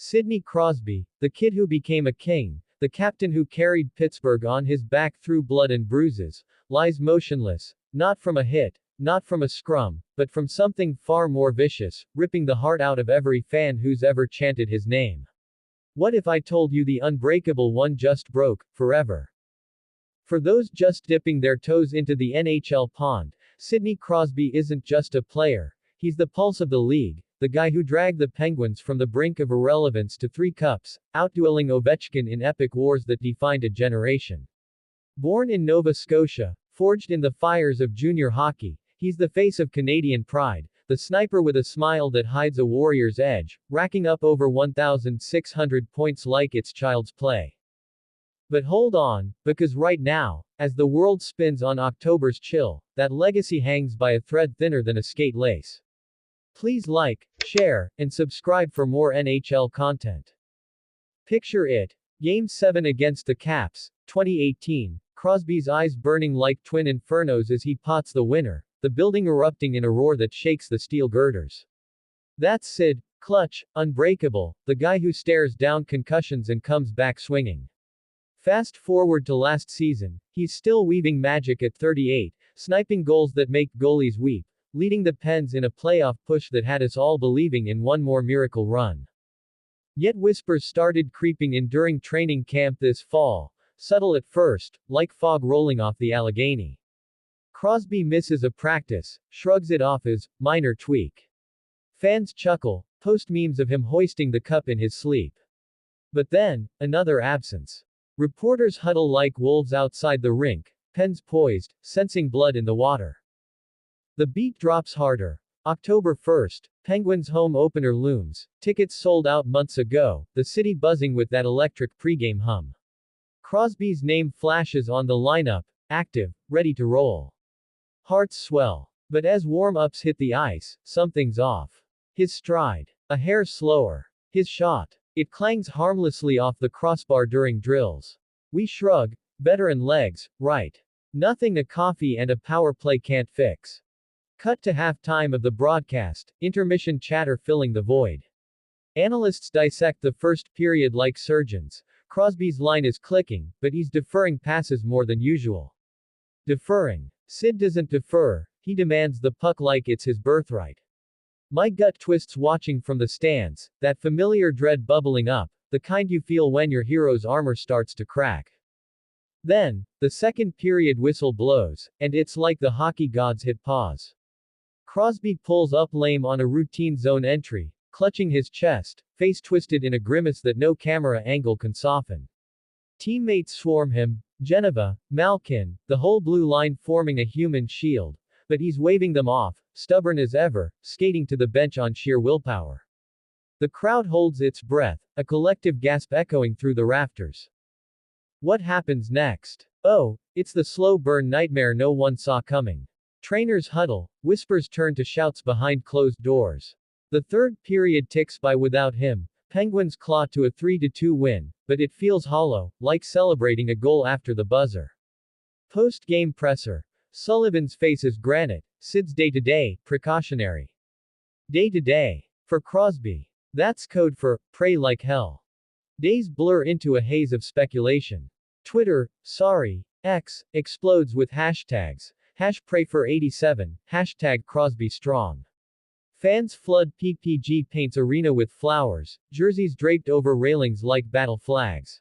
Sidney Crosby, the kid who became a king, the captain who carried Pittsburgh on his back through blood and bruises, lies motionless, not from a hit, not from a scrum, but from something far more vicious, ripping the heart out of every fan who's ever chanted his name. What if I told you the unbreakable one just broke, forever? For those just dipping their toes into the NHL pond, Sidney Crosby isn't just a player, he's the pulse of the league, the guy who dragged the Penguins from the brink of irrelevance to 3 cups, outdueling Ovechkin in epic wars that defined a generation. Born in Nova Scotia, forged in the fires of junior hockey, he's the face of Canadian pride, the sniper with a smile that hides a warrior's edge, racking up over 1,600 points like it's child's play. But hold on, because right now, as the world spins on October's chill, that legacy hangs by a thread thinner than a skate lace. Please like, share, and subscribe for more NHL content. Picture it. Game 7 against the Caps, 2018, Crosby's eyes burning like twin infernos as he pots the winner, the building erupting in a roar that shakes the steel girders. That's Sid, clutch, unbreakable, the guy who stares down concussions and comes back swinging. Fast forward to last season, he's still weaving magic at 38, sniping goals that make goalies weep, leading the Pens in a playoff push that had us all believing in one more miracle run. Yet whispers started creeping in during training camp this fall, subtle at first, like fog rolling off the Allegheny. Crosby misses a practice, shrugs it off as minor tweak. Fans chuckle, post memes of him hoisting the cup in his sleep. But then, another absence. Reporters huddle like wolves outside the rink, pens poised, sensing blood in the water. The beat drops harder. October 1st, Penguins home opener looms, tickets sold out months ago, the city buzzing with that electric pregame hum. Crosby's name flashes on the lineup, active, ready to roll. Hearts swell. But as warm-ups hit the ice, something's off. His stride. A hair slower. His shot. It clangs harmlessly off the crossbar during drills. We shrug. Veteran legs, right. Nothing a coffee and a power play can't fix. Cut to halftime of the broadcast, intermission chatter filling the void. Analysts dissect the first period like surgeons. Crosby's line is clicking, but he's deferring passes more than usual. Deferring. Sid doesn't defer, he demands the puck like it's his birthright. My gut twists watching from the stands, that familiar dread bubbling up, the kind you feel when your hero's armor starts to crack. Then, the second period whistle blows, and it's like the hockey gods hit pause. Crosby pulls up lame on a routine zone entry, clutching his chest, face twisted in a grimace that no camera angle can soften. Teammates swarm him, Geneva, Malkin, the whole blue line forming a human shield, but he's waving them off, stubborn as ever, skating to the bench on sheer willpower. The crowd holds its breath, a collective gasp echoing through the rafters. What happens next? Oh, it's the slow burn nightmare no one saw coming. Trainers huddle, whispers turn to shouts behind closed doors. The third period ticks by without him. Penguins claw to a 3-2 win, but it feels hollow, like celebrating a goal after the buzzer. Post-game presser. Sullivan's face is granite, Sid's day-to-day, precautionary. Day-to-day. For Crosby. That's code for, pray like hell. Days blur into a haze of speculation. Twitter, sorry, X, explodes with hashtags. #PrayFor87, #CrosbyStrong. Fans flood PPG Paint's arena with flowers, jerseys draped over railings like battle flags.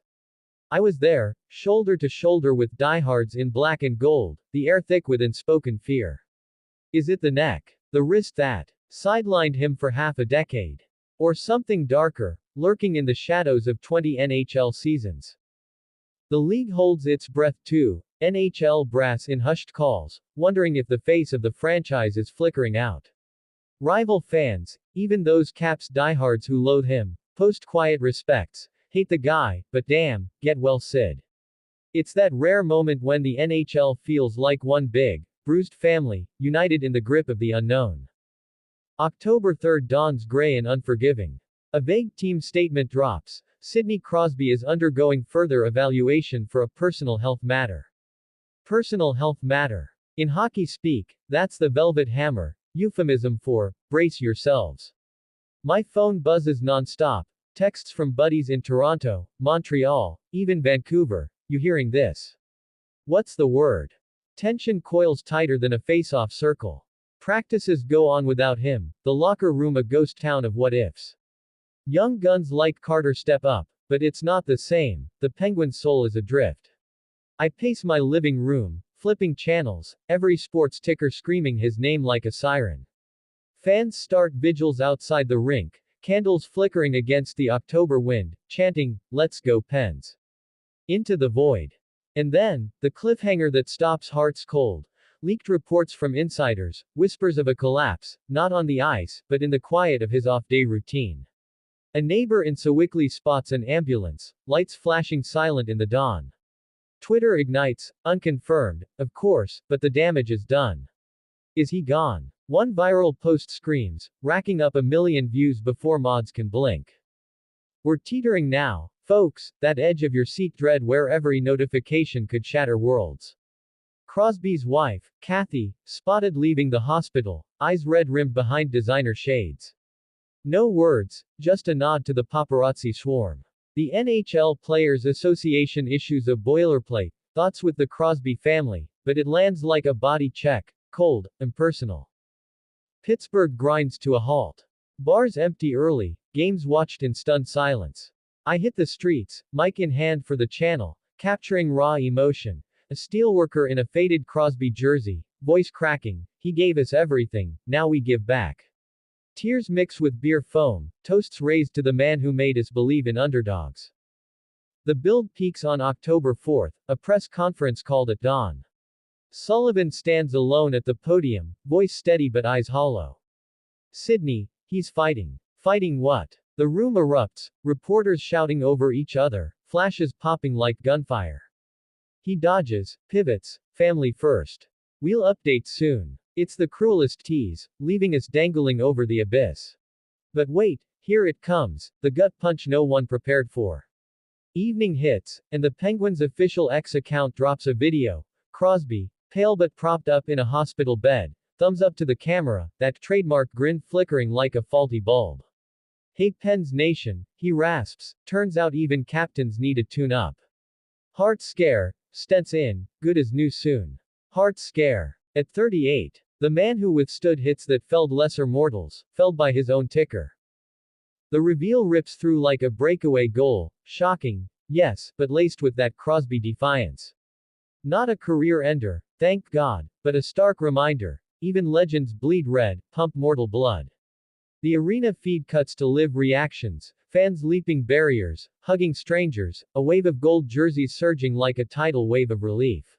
I was there, shoulder to shoulder with diehards in black and gold, the air thick with unspoken fear. Is it the neck? The wrist that sidelined him for half a decade? Or something darker, lurking in the shadows of 20 NHL seasons? The league holds its breath too, NHL brass in hushed calls, wondering if the face of the franchise is flickering out. Rival fans, even those Caps diehards who loathe him, post quiet respects, hate the guy, but damn, get well Sid. It's that rare moment when the NHL feels like one big, bruised family, united in the grip of the unknown. October 3rd dawns gray and unforgiving. A vague team statement drops. Sidney Crosby is undergoing further evaluation for a personal health matter. Personal health matter. In hockey speak, that's the velvet hammer, euphemism for, brace yourselves. My phone buzzes nonstop, Texts from buddies in Toronto, Montreal, even Vancouver. You hearing this? What's the word? Tension coils tighter than a face-off circle. Practices go on without him, the locker room a ghost town of what-ifs. Young guns like Carter step up, but it's not the same, the Penguin's soul is adrift. I pace my living room, flipping channels, every sports ticker screaming his name like a siren. Fans start vigils outside the rink, candles flickering against the October wind, chanting, "Let's go Pens." Into the void. And then, the cliffhanger that stops hearts cold. Leaked reports from insiders, whispers of a collapse, not on the ice, but in the quiet of his off-day routine. A neighbor in Sewickley spots an ambulance, lights flashing silent in the dawn. Twitter ignites, unconfirmed, of course, but the damage is done. Is he gone? One viral post screams, racking up 1 million views before mods can blink. We're teetering now, folks, that edge of your seat dread where every notification could shatter worlds. Crosby's wife, Kathy, spotted leaving the hospital, eyes red-rimmed behind designer shades. No words, just a nod to the paparazzi swarm. The NHL Players Association issues a boilerplate, thoughts with the Crosby family, but it lands like a body check, cold, impersonal. Pittsburgh grinds to a halt. Bars empty early, games watched in stunned silence. I hit the streets, mic in hand for the channel, capturing raw emotion. A steelworker in a faded Crosby jersey, voice cracking, "He gave us everything, now we give back." Tears mix with beer foam, toasts raised to the man who made us believe in underdogs. The build peaks on October 4th, a press conference called at dawn. Sullivan stands alone at the podium, voice steady but eyes hollow. Sidney, he's fighting. Fighting what? The room erupts, reporters shouting over each other, flashes popping like gunfire. He dodges, pivots, family first. We'll update soon. It's the cruelest tease, leaving us dangling over the abyss. But wait, here it comes, the gut punch no one prepared for. Evening hits, and the Penguins' official X account drops a video. Crosby, pale but propped up in a hospital bed, thumbs up to the camera, that trademark grin flickering like a faulty bulb. "Hey Pens Nation," he rasps, turns out even captains need a tune-up. Heart scare, stents in, good as new soon. Heart scare. At 38, the man who withstood hits that felled lesser mortals, felled by his own ticker. The reveal rips through like a breakaway goal, shocking, yes, but laced with that Crosby defiance. Not a career ender, thank God, but a stark reminder, even legends bleed red, pump mortal blood. The arena feed cuts to live reactions, fans leaping barriers, hugging strangers, a wave of gold jerseys surging like a tidal wave of relief.